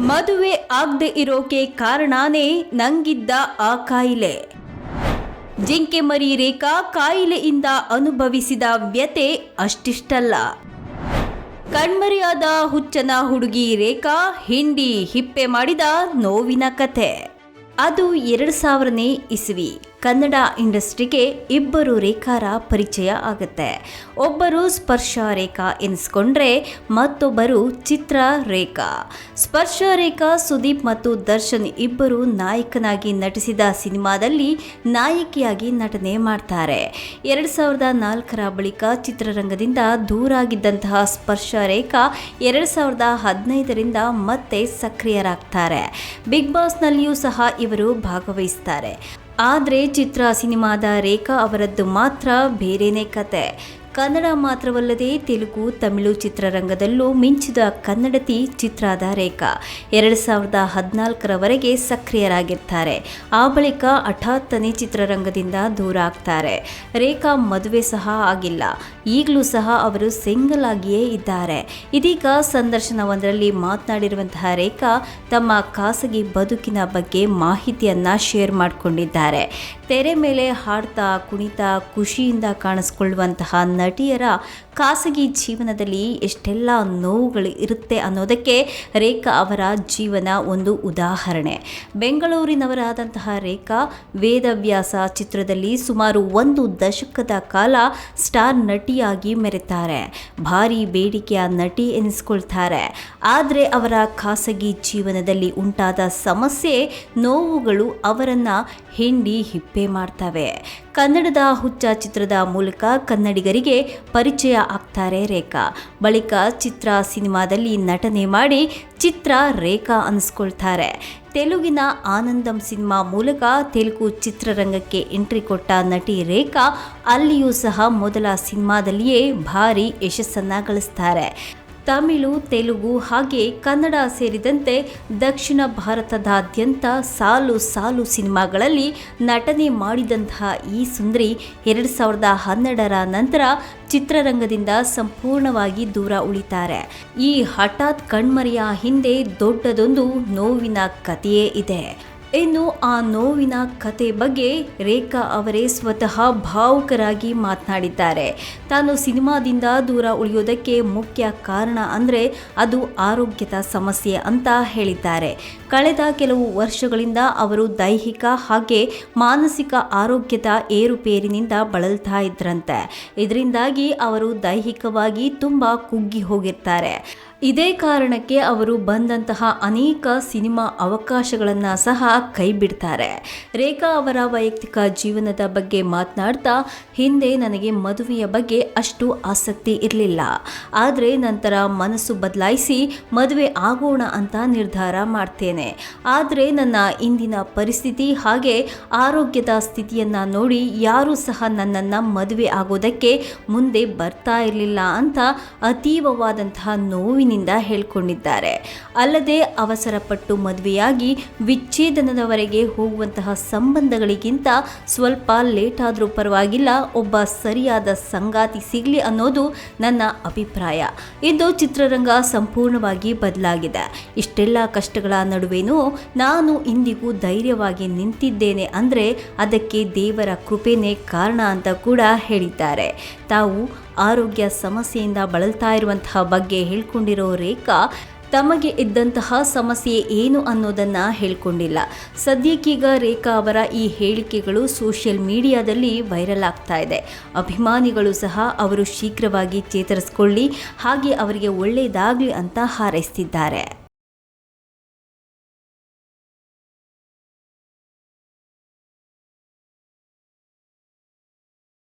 ಮದುವೆ ಆಗದೆ ಇರೋಕೆ ಕಾರಣನೇ ನಂಗಿದ್ದ ಆ ಕಾಯಿಲೆ. ಜಿಂಕೆ ಮರಿ ರೇಖಾ ಕಾಯಿಲೆಯಿಂದ ಅನುಭವಿಸಿದ ವ್ಯತೆ ಅಷ್ಟಿಷ್ಟಲ್ಲ. ಕಣ್ಮರೆಯಾದ ಹುಚ್ಚನ ಹುಡುಗಿ ರೇಖಾ ಹಿಂಡಿ ಹಿಪ್ಪೆ ಮಾಡಿದ ನೋವಿನ ಕಥೆ. ಅದು 2000ನೇ ಇಸವಿ. ಕನ್ನಡ ಇಂಡಸ್ಟ್ರಿಗೆ ಇಬ್ಬರು ರೇಖಾರ ಪರಿಚಯ ಆಗುತ್ತೆ. ಒಬ್ಬರು ಸ್ಪರ್ಶ ರೇಖಾ ಎನಿಸ್ಕೊಂಡ್ರೆ ಮತ್ತೊಬ್ಬರು ಚಿತ್ರ ರೇಖಾ. ಸ್ಪರ್ಶ ರೇಖಾ ಸುದೀಪ್ ಮತ್ತು ದರ್ಶನ್ ಇಬ್ಬರು ನಾಯಕನಾಗಿ ನಟಿಸಿದ ಸಿನಿಮಾದಲ್ಲಿ ನಾಯಕಿಯಾಗಿ ನಟನೆ ಮಾಡ್ತಾರೆ. 2004ರ ಬಳಿಕ ಚಿತ್ರರಂಗದಿಂದ ದೂರಾಗಿದ್ದಂತಹ ಸ್ಪರ್ಶ ರೇಖಾ 2015ರಿಂದ ಮತ್ತೆ ಸಕ್ರಿಯರಾಗ್ತಾರೆ. ಬಿಗ್ ಬಾಸ್ನಲ್ಲಿಯೂ ಸಹ ಇವರು ಭಾಗವಹಿಸ್ತಾರೆ. ಆದರೆ ಚಿತ್ರ ಸಿನಿಮಾದ ರೇಖಾ ಅವರದ್ದು ಮಾತ್ರ ಬೇರೆನೇ ಕತೆ. ಕನ್ನಡ ಮಾತ್ರವಲ್ಲದೆ ತೆಲುಗು, ತಮಿಳು ಚಿತ್ರರಂಗದಲ್ಲೂ ಮಿಂಚಿದ ಕನ್ನಡತಿ ಚಿತ್ರದ ರೇಖಾ 2014ರವರೆಗೆ ಸಕ್ರಿಯರಾಗಿರ್ತಾರೆ. ಆ ಬಳಿಕ ಹಠಾತ್ತನೆ ಚಿತ್ರರಂಗದಿಂದ ದೂರ ಆಗ್ತಾರೆ. ರೇಖಾ ಮದುವೆ ಸಹ ಆಗಿಲ್ಲ. ಈಗಲೂ ಸಹ ಅವರು ಸಿಂಗಲ್ ಆಗಿಯೇ ಇದ್ದಾರೆ. ಇದೀಗ ಸಂದರ್ಶನವೊಂದರಲ್ಲಿ ಮಾತನಾಡಿರುವಂತಹ ರೇಖಾ ತಮ್ಮ ಖಾಸಗಿ ಬದುಕಿನ ಬಗ್ಗೆ ಮಾಹಿತಿಯನ್ನ ಶೇರ್ ಮಾಡಿಕೊಂಡಿದ್ದಾರೆ. ತೆರೆ ಮೇಲೆ ಹಾಡ್ತಾ ಕುಣಿತಾ ಖುಷಿಯಿಂದ ಕಾಣಿಸ್ಕೊಳ್ಳುವಂತಹ ನಟಿಯರ ಖಾಸಗಿ ಜೀವನದಲ್ಲಿ ಎಷ್ಟೆಲ್ಲ ನೋವುಗಳು ಇರುತ್ತೆ ಅನ್ನೋದಕ್ಕೆ ರೇಖಾ ಅವರ ಜೀವನ ಒಂದು ಉದಾಹರಣೆ. ಬೆಂಗಳೂರಿನವರಾದಂತಹ ರೇಖಾ ವೇದವ್ಯಾಸ ಚಿತ್ರದಲ್ಲಿ ಸುಮಾರು 1 ದಶಕದ ಕಾಲ ಸ್ಟಾರ್ ನಟಿಯಾಗಿ ಮೆರೆತಾರೆ. ಭಾರಿ ಬೇಡಿಕೆಯ ನಟಿ ಎನಿಸ್ಕೊಳ್ತಾರೆ. ಆದರೆ ಅವರ ಖಾಸಗಿ ಜೀವನದಲ್ಲಿ ಉಂಟಾದ ಸಮಸ್ಯೆ, ನೋವುಗಳು ಅವರನ್ನು ಹಿಂಡಿ ಹಿಪ್ಪೆ ಮಾಡ್ತವೆ. ಕನ್ನಡದ ಹುಚ್ಚ ಚಿತ್ರದ ಮೂಲಕ ಕನ್ನಡಿಗರಿಗೆ ಪರಿಚಯ ಆಗ್ತಾರೆ ರೇಖಾ. ಬಳಿಕ ಚಿತ್ರ ಸಿನಿಮಾದಲ್ಲಿ ನಟನೆ ಮಾಡಿ ಚಿತ್ರ ರೇಖಾ ಅನಿಸ್ಕೊಳ್ತಾರೆ. ತೆಲುಗಿನ ಆನಂದಂ ಸಿನಿಮಾ ಮೂಲಕ ತೆಲುಗು ಚಿತ್ರರಂಗಕ್ಕೆ ಎಂಟ್ರಿ ಕೊಟ್ಟ ನಟಿ ರೇಖಾ ಅಲ್ಲಿಯೂ ಸಹ ಮೊದಲ ಸಿನಿಮಾದಲ್ಲಿಯೇ ಭಾರಿ ಯಶಸ್ಸನ್ನು ಗಳಿಸ್ತಾರೆ. ತಮಿಳು, ತೆಲುಗು ಹಾಗೆ ಕನ್ನಡ ಸೇರಿದಂತೆ ದಕ್ಷಿಣ ಭಾರತದಾದ್ಯಂತ ಸಾಲು ಸಾಲು ಸಿನಿಮಾಗಳಲ್ಲಿ ನಟನೆ ಮಾಡಿದಂತಹ ಈ ಸುಂದರಿ 2012ರ ನಂತರ ಚಿತ್ರರಂಗದಿಂದ ಸಂಪೂರ್ಣವಾಗಿ ದೂರ ಉಳಿತಾರೆ. ಈ ಹಠಾತ್ ಕಣ್ಮರೆಯ ಹಿಂದೆ ದೊಡ್ಡದೊಂದು ನೋವಿನ ಕಥೆಯೇ ಇದೆ. ಇನ್ನು ಆ ನೋವಿನ ಕತೆ ಬಗ್ಗೆ ರೇಖಾ ಅವರೇ ಸ್ವತಃ ಭಾವುಕರಾಗಿ ಮಾತನಾಡಿದ್ದಾರೆ. ತಾನು ಸಿನಿಮಾದಿಂದ ದೂರ ಉಳಿಯೋದಕ್ಕೆ ಮುಖ್ಯ ಕಾರಣ ಅಂದರೆ ಅದು ಆರೋಗ್ಯದ ಸಮಸ್ಯೆ ಅಂತ ಹೇಳಿದ್ದಾರೆ. ಕಳೆದ ಕೆಲವು ವರ್ಷಗಳಿಂದ ಅವರು ದೈಹಿಕ ಹಾಗೆ ಮಾನಸಿಕ ಆರೋಗ್ಯದ ಏರುಪೇರಿನಿಂದ ಬಳಲ್ತಾ ಇದ್ರಂತೆ. ಇದರಿಂದಾಗಿ ಅವರು ದೈಹಿಕವಾಗಿ ತುಂಬ ಕುಗ್ಗಿ ಹೋಗಿರ್ತಾರೆ. ಇದೇ ಕಾರಣಕ್ಕೆ ಅವರು ಬಂದಂತಹ ಅನೇಕ ಸಿನಿಮಾ ಅವಕಾಶಗಳನ್ನು ಸಹ ಕೈ ಬಿಡ್ತಾರೆ. ರೇಖಾ ಅವರ ವೈಯಕ್ತಿಕ ಜೀವನದ ಬಗ್ಗೆ ಮಾತನಾಡ್ತಾ, ಹಿಂದೆ ನನಗೆ ಮದುವೆಯ ಬಗ್ಗೆ ಅಷ್ಟು ಆಸಕ್ತಿ ಇರಲಿಲ್ಲ. ಆದರೆ ನಂತರ ಮನಸ್ಸು ಬದಲಾಯಿಸಿ ಮದುವೆ ಆಗೋಣ ಅಂತ ನಿರ್ಧಾರ ಮಾಡ್ತೇನೆ. ಆದರೆ ನನ್ನ ಇಂದಿನ ಪರಿಸ್ಥಿತಿ ಹಾಗೆ ಆರೋಗ್ಯದ ಸ್ಥಿತಿಯನ್ನು ನೋಡಿ ಯಾರೂ ಸಹ ನನ್ನನ್ನು ಮದುವೆ ಆಗೋದಕ್ಕೆ ಮುಂದೆ ಬರ್ತಾ ಇರಲಿಲ್ಲ ಅಂತ ಅತೀವವಾದಂತಹ ನೋವಿನಿಂದ ಹೇಳ್ಕೊಂಡಿದ್ದಾರೆ. ಅಲ್ಲದೆ ಅವಸರಪಟ್ಟು ಮದುವೆಯಾಗಿ ವಿಚ್ಛೇದನದವರೆಗೆ ಹೋಗುವಂತಹ ಸಂಬಂಧಗಳಿಗಿಂತ ಸ್ವಲ್ಪ ಲೇಟ್ ಆದರೂ ಪರವಾಗಿಲ್ಲ, ಒಬ್ಬ ಸರಿಯಾದ ಸಂಗಾತಿ ಸಿಗಲಿ ಅನ್ನೋದು ನನ್ನ ಅಭಿಪ್ರಾಯ. ಇಂದು ಚಿತ್ರರಂಗ ಸಂಪೂರ್ಣವಾಗಿ ಬದಲಾಗಿದೆ. ಇಷ್ಟೆಲ್ಲ ಕಷ್ಟಗಳ ನಡುವೆನೂ ನಾನು ಇಂದಿಗೂ ಧೈರ್ಯವಾಗಿ ನಿಂತಿದ್ದೇನೆ ಅಂದರೆ ಅದಕ್ಕೆ ದೇವರ ಕೃಪೆನೇ ಕಾರಣ ಅಂತ ಕೂಡ ಹೇಳಿದ್ದಾರೆ. ತಾವು ಆರೋಗ್ಯ ಸಮಸ್ಯೆಯಿಂದ ಬಳಲ್ತಾ ಇರುವಂತಹ ಬಗ್ಗೆ ಹೇಳ್ಕೊಂಡಿರೋ ರೇಖಾ ತಮಗೆ ಇದ್ದಂತಹ ಸಮಸ್ಯೆ ಏನು ಅನ್ನೋದನ್ನು ಹೇಳ್ಕೊಂಡಿಲ್ಲ. ಸದ್ಯಕ್ಕೀಗ ರೇಖಾ ಅವರ ಈ ಹೇಳಿಕೆಗಳು ಸೋಷಿಯಲ್ ಮೀಡಿಯಾದಲ್ಲಿ ವೈರಲ್ ಆಗ್ತಾ ಇದೆ. ಅಭಿಮಾನಿಗಳು ಸಹ ಅವರು ಶೀಘ್ರವಾಗಿ ಚೇತರಿಸಿಕೊಳ್ಳಿ ಹಾಗೆ ಅವರಿಗೆ ಒಳ್ಳೆಯದಾಗಲಿ ಅಂತ ಹಾರೈಸ್ತಿದ್ದಾರೆ.